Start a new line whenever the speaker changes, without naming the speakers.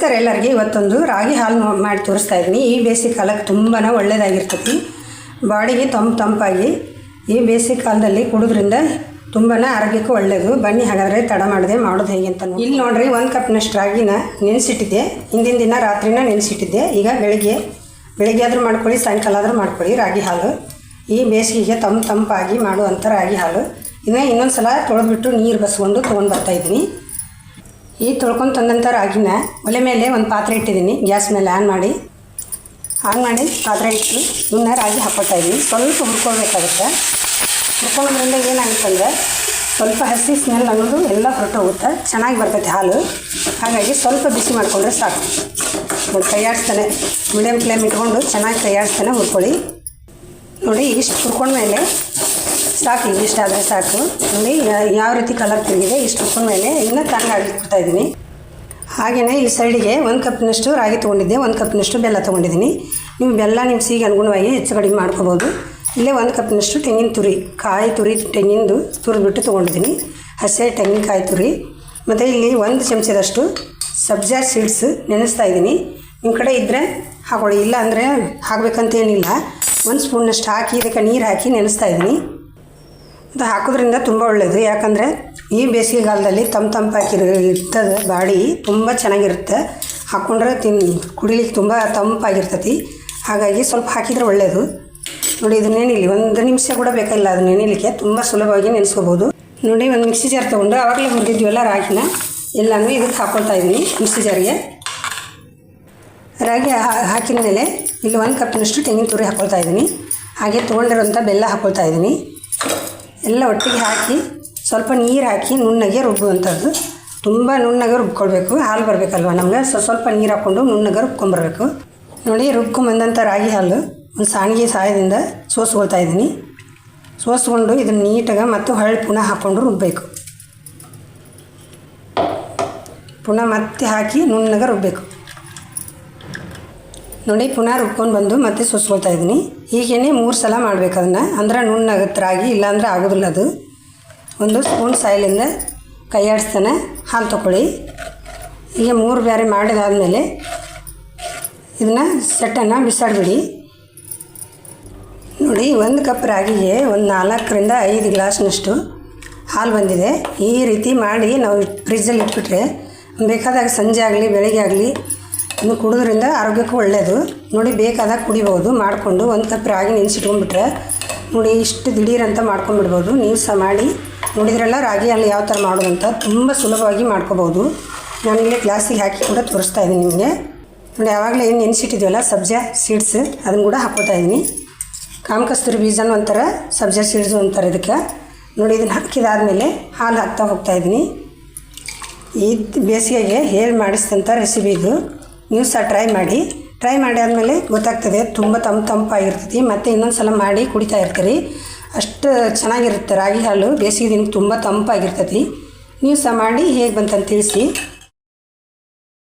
ನಮಸ್ಕಾರ ಎಲ್ಲರಿಗೆ. ಇವತ್ತೊಂದು ರಾಗಿ ಹಾಲು ಮಾಡಿ ತೋರಿಸ್ತಾ ಇದ್ದೀನಿ. ಈ ಬೇಸಿಗೆ ಕಾಲಕ್ಕೆ ತುಂಬಾ ಒಳ್ಳೆಯದಾಗಿರ್ತೈತಿ, ಬಾಡಿಗೆ ತಂಪಾಗಿ ಈ ಬೇಸಿಗೆ ಕಾಲದಲ್ಲಿ ಕುಡಿದ್ರಿಂದ ತುಂಬಾ ಆರೋಗ್ಯಕ್ಕೂ ಒಳ್ಳೆಯದು. ಬನ್ನಿ ಹಾಗಾದರೆ ತಡ ಮಾಡದೆ ಮಾಡೋದು ಹೇಗೆ ಅಂತ ನೋಡಿ. ಇಲ್ಲಿ ನೋಡಿರಿ, 1 ಕಪ್ನಷ್ಟು ರಾಗಿನ ನೆನೆಸಿಟ್ಟಿದ್ದೆ. ಹಿಂದಿನ ದಿನ ರಾತ್ರಿನ ನೆನೆಸಿಟ್ಟಿದ್ದೆ. ಈಗ ಬೆಳಿಗ್ಗೆ ಆದರೂ ಮಾಡ್ಕೊಳ್ಳಿ, ಸಾಯಂಕಾಲ ಆದರೂ ಮಾಡ್ಕೊಳ್ಳಿ. ರಾಗಿ ಹಾಲು ಈ ಬೇಸಿಗೆಗೆ ತಂಪಾಗಿ ಮಾಡುವಂಥ ರಾಗಿ ಹಾಲು. ಇನ್ನೊಂದು ಸಲ ತೊಳೆದ್ಬಿಟ್ಟು ನೀರು ಬಸ್ಕೊಂಡು ತೊಗೊಂಡು ಬರ್ತಾಯಿದ್ದೀನಿ. ಈ ತೊಳ್ಕೊಂಡು ತಂದಂಥ ರಾಗಿನ ಒಲೆ ಮೇಲೆ ಒಂದು ಪಾತ್ರೆ ಇಟ್ಟಿದ್ದೀನಿ. ಗ್ಯಾಸ್ ಮೇಲೆ ಆನ್ ಮಾಡಿ ಪಾತ್ರೆ ಇಟ್ಟು ಇವನ್ನ ರಾಗಿ ಹಾಕ್ಕೊಳ್ತಾ ಇದ್ದೀನಿ. ಸ್ವಲ್ಪ ಹುರ್ಕೊಳ್ಬೇಕಾಗುತ್ತೆ. ಹುರ್ಕೊಳ್ಳೋದ್ರಿಂದ ಏನಾಗುತ್ತಂದರೆ ಸ್ವಲ್ಪ ಹಸಿ ಸ್ಮೆಲ್ ಅನ್ನೋದು ಎಲ್ಲ ಹೊರಟೋಗುತ್ತೆ, ಚೆನ್ನಾಗಿ ಬರ್ತೈತೆ ಹಾಲು. ಹಾಗಾಗಿ ಸ್ವಲ್ಪ ಬಿಸಿ ಮಾಡಿಕೊಂಡ್ರೆ ಸಾಕು. ನೋಡಿ, ಕೈಯಾಡಿಸ್ತಾನೆ ಮೀಡಿಯಮ್ ಫ್ಲೇಮ್ ಇಟ್ಕೊಂಡು ಚೆನ್ನಾಗಿ ಕೈಯಾಡಿಸ್ತಾನೆ ಹುರ್ಕೊಳ್ಳಿ. ನೋಡಿ, ಇಷ್ಟು ಹುರ್ಕೊಂಡ್ಮೇಲೆ ಸಾಕು, ಇಷ್ಟ ಆದರೆ ಸಾಕು. ನೋಡಿ ಯಾವ ರೀತಿ ಕಲರ್ ತಿರುಗಿದೆ. ಇಷ್ಟು ಹುರ್ಕೊಂಡ್ಮೇಲೆ ಇನ್ನು ತಣ್ಣಗಾಗಿ ಕೊಡ್ತಾಯಿದ್ದೀನಿ. ಹಾಗೆಯೇ ಈ ಸೈಡಿಗೆ 1 ಕಪ್ನಷ್ಟು ರಾಗಿ ತೊಗೊಂಡಿದ್ದೆ, 1 ಕಪ್ನಷ್ಟು ಬೆಲ್ಲ ತೊಗೊಂಡಿದ್ದೀನಿ. ನೀವು ಬೆಲ್ಲ ನಿಮ್ಮ ಸಿಹಿಗೆ ಅನುಗುಣವಾಗಿ ಹೆಚ್ಚು ಕಡಿಮೆ ಮಾಡ್ಕೋಬೋದು. ಇಲ್ಲೇ 1 ಕಪ್ನಷ್ಟು ತೆಂಗಿನ ತೆಂಗಿನದು ತುರಿದ್ಬಿಟ್ಟು ತೊಗೊಂಡಿದ್ದೀನಿ. ಹಸಿ ತೆಂಗಿನಕಾಯಿ ತುರಿ. ಮತ್ತು ಇಲ್ಲಿ 1 ಚಮಚದಷ್ಟು ಸಬ್ಜಾ ಸೀಡ್ಸ್ ನೆನೆಸ್ತಾ ಇದ್ದೀನಿ. ನಿಮ್ಮ ಕಡೆ ಇದ್ದರೆ ಹಾಕೊಳ್ಳಿ, ಇಲ್ಲ ಅಂದರೆ ಹಾಕಬೇಕಂತೇನಿಲ್ಲ. 1 ಸ್ಪೂನ್ನಷ್ಟು ಹಾಕಿ ಇದಕ್ಕೆ ನೀರು ಹಾಕಿ ನೆನೆಸ್ತಾ ಇದ್ದೀನಿ. ಅದು ಹಾಕೋದ್ರಿಂದ ತುಂಬ ಒಳ್ಳೆಯದು. ಯಾಕಂದರೆ ಈ ಬೇಸಿಗೆಗಾಲದಲ್ಲಿ ತಂಪಾಗಿರ್ತದೆ, ಬಾಡಿ ತುಂಬ ಚೆನ್ನಾಗಿರುತ್ತೆ. ಹಾಕ್ಕೊಂಡ್ರೆ ಕುಡಿಲಿಕ್ಕೆ ತುಂಬ ತಂಪಾಗಿರ್ತೈತಿ. ಹಾಗಾಗಿ ಸ್ವಲ್ಪ ಹಾಕಿದರೆ ಒಳ್ಳೆಯದು. ನೋಡಿ, ಇದು ನೆನಿಲಿ 1 ನಿಮಿಷ ಕೂಡ ಬೇಕಾಗಿಲ್ಲ. ಅದು ನೆನಿಲಿಕ್ಕೆ ತುಂಬ ಸುಲಭವಾಗಿ ನೆನೆಸ್ಕೋಬೋದು. ನೋಡಿ, ಒಂದು ಮಿಕ್ಸಿ ಜಾರ್ ತೊಗೊಂಡು ಆವಾಗಲೇ ಹುರಿದಿದ್ವಲ್ಲ ರಾಗಿನ ಎಲ್ಲನೂ ಇದಕ್ಕೆ ಹಾಕ್ಕೊಳ್ತಾ ಇದ್ದೀನಿ. ಮಿಕ್ಸಿ ಜಾರಿಗೆ ರಾಗಿ ಹಾಕಿದ ಮೇಲೆ ಇಲ್ಲಿ 1 ಕಪ್ನಷ್ಟು ತೆಂಗಿನ ತುರಿ ಹಾಕ್ಕೊಳ್ತಾ ಇದ್ದೀನಿ. ಹಾಗೆ ತೊಗೊಂಡಿರೋಂಥ ಬೆಲ್ಲ ಹಾಕ್ಕೊಳ್ತಾ ಇದ್ದೀನಿ. ಎಲ್ಲ ಒಟ್ಟಿಗೆ ಹಾಕಿ ಸ್ವಲ್ಪ ನೀರು ಹಾಕಿ ನುಣ್ಣಗೆ ರುಬ್ಬುವಂಥದ್ದು. ತುಂಬ ನುಣ್ಣಗೆ ರುಬ್ಕೊಳ್ಬೇಕು, ಹಾಲು ಬರಬೇಕಲ್ವ ನಮಗೆ. ಸ್ವಲ್ಪ ನೀರು ಹಾಕ್ಕೊಂಡು ನುಣ್ಣಗೆ ರುಬ್ಕೊಂಬರ್ಬೇಕು. ನೋಡಿ, ರುಬ್ಕೊಂಬಂದಂಥ ರಾಗಿ ಹಾಲು ಒಂದು ಸಾಣಿಗೆ ಸಹಾಯದಿಂದ ಸೋಸ್ಕೊಳ್ತಾ ಇದ್ದೀನಿ. ಸೋಸ್ಕೊಂಡು ಇದನ್ನು ನೀಟಾಗಿ ಮತ್ತು ಹೊಳ್ಳಿ ಪುನಃ ಹಾಕ್ಕೊಂಡು ರುಬ್ಬಬೇಕು. ಪುನಃ ಮತ್ತೆ ಹಾಕಿ ನುಣ್ಣಗೆ ರುಬ್ಬಬೇಕು. ನೋಡಿ, ಪುನಃ ರುಬ್ಕೊಂಡು ಬಂದು ಮತ್ತೆ ಸೋಸ್ಕೊಳ್ತಾ ಇದ್ದೀನಿ. ಹೀಗೇ 3 ಸಲ ಮಾಡಬೇಕು ಅದನ್ನು, ಅಂದ್ರೆ ನುಣ್ಣಾಗುತ್ತೆ ರಾಗಿ, ಇಲ್ಲಾಂದರೆ ಆಗೋದಿಲ್ಲ ಅದು. 1 ಸ್ಪೂನ್ ಸಾಯಿಲಿಂದ ಕೈಯಾಡಿಸ್ತಾನೆ ಹಾಲು ತೊಗೊಳ್ಳಿ. ಹೀಗೆ 3 ಬ್ಯಾರೆ ಮಾಡಿದಾದಮೇಲೆ ಇದನ್ನು ಸೆಟ್ಟನ್ನು ಬಿಸಾಡಿಬಿಡಿ. ನೋಡಿ, 1 ಕಪ್ ರಾಗಿಗೆ ಒಂದು 4ರಿಂದ 5 ಗ್ಲಾಸ್ನಷ್ಟು ಹಾಲು ಬಂದಿದೆ. ಈ ರೀತಿ ಮಾಡಿ ನಾವು ಫ್ರಿಜ್ಜಲ್ಲಿ ಇಟ್ಬಿಟ್ರೆ ಬೇಕಾದಾಗ ಸಂಜೆ ಆಗಲಿ ಬೆಳಗ್ಗೆ ಆಗಲಿ ಇನ್ನು ಕುಡಿದ್ರಿಂದ ಆರೋಗ್ಯಕ್ಕೂ ಒಳ್ಳೆಯದು. ನೋಡಿ, ಬೇಕಾದಾಗ ಕುಡಿಬೋದು. ಮಾಡಿಕೊಂಡು 1 ಕಪ್ ರಾಗಿ ನೆನೆಸಿಟ್ಕೊಂಡ್ಬಿಟ್ರೆ ನೋಡಿ ಇಷ್ಟು ದಿಢೀರಂತ ಮಾಡ್ಕೊಂಡ್ಬಿಡ್ಬೋದು. ನೀವು ಸಹ ಮಾಡಿ ನೋಡಿದ್ರಲ್ಲ ರಾಗಿ ಅಲ್ಲಿ ಯಾವ ಥರ ಮಾಡೋದು ಅಂತ. ತುಂಬ ಸುಲಭವಾಗಿ ಮಾಡ್ಕೋಬೋದು. ನಾನಿಲ್ಲೇ ಗ್ಲಾಸಿಗೆ ಹಾಕಿ ಕೂಡ ತೋರಿಸ್ತಾ ಇದ್ದೀನಿ ನಿಮಗೆ. ನೋಡಿ, ಆವಾಗಲೇ ಏನು ನೆನೆಸಿಟ್ಟಿದ್ವಲ್ಲ ಸಬ್ಜಾ ಸೀಡ್ಸ್, ಅದನ್ನು ಕೂಡ ಹಾಕ್ಕೊಳ್ತಾ ಇದ್ದೀನಿ. ಕಾಮಕಸ್ತೂರಿ ಬೀಜನೂ ಒಂಥರ, ಸಬ್ಜಾ ಸೀಡ್ಸು ಒಂಥರ ಇದಕ್ಕೆ. ನೋಡಿ, ಇದನ್ನು ಹಾಕಿದಾದಮೇಲೆ ಹಾಲು ಹಾಕ್ತಾ ಹೋಗ್ತಾಯಿದ್ದೀನಿ. ಈ ಬೇಸಿಗೆಗೆ ಹೇಳಿ ಮಾಡಿಸಿದಂಥ ರೆಸಿಪಿ ಇದು. ನೀವು ಸಹ ಟ್ರೈ ಮಾಡಿ ಆದಮೇಲೆ ಗೊತ್ತಾಗ್ತದೆ. ತುಂಬ ತಂಪಾಗಿರ್ತೈತಿ. ಮತ್ತು ಇನ್ನೊಂದು ಸಲ ಮಾಡಿ ಕುಡಿತಾ ಇರ್ತೀರಿ. ಅಷ್ಟು ಚೆನ್ನಾಗಿರುತ್ತೆ ರಾಗಿ ಹಾಲು. ಬೇಸಿಗೆ ದಿನಕ್ಕೆ ತುಂಬ ತಂಪಾಗಿರ್ತೈತಿ. ನೀವು ಸಹ ಮಾಡಿ ಹೇಗೆ ಬಂತಂತ ತಿಳಿಸಿ.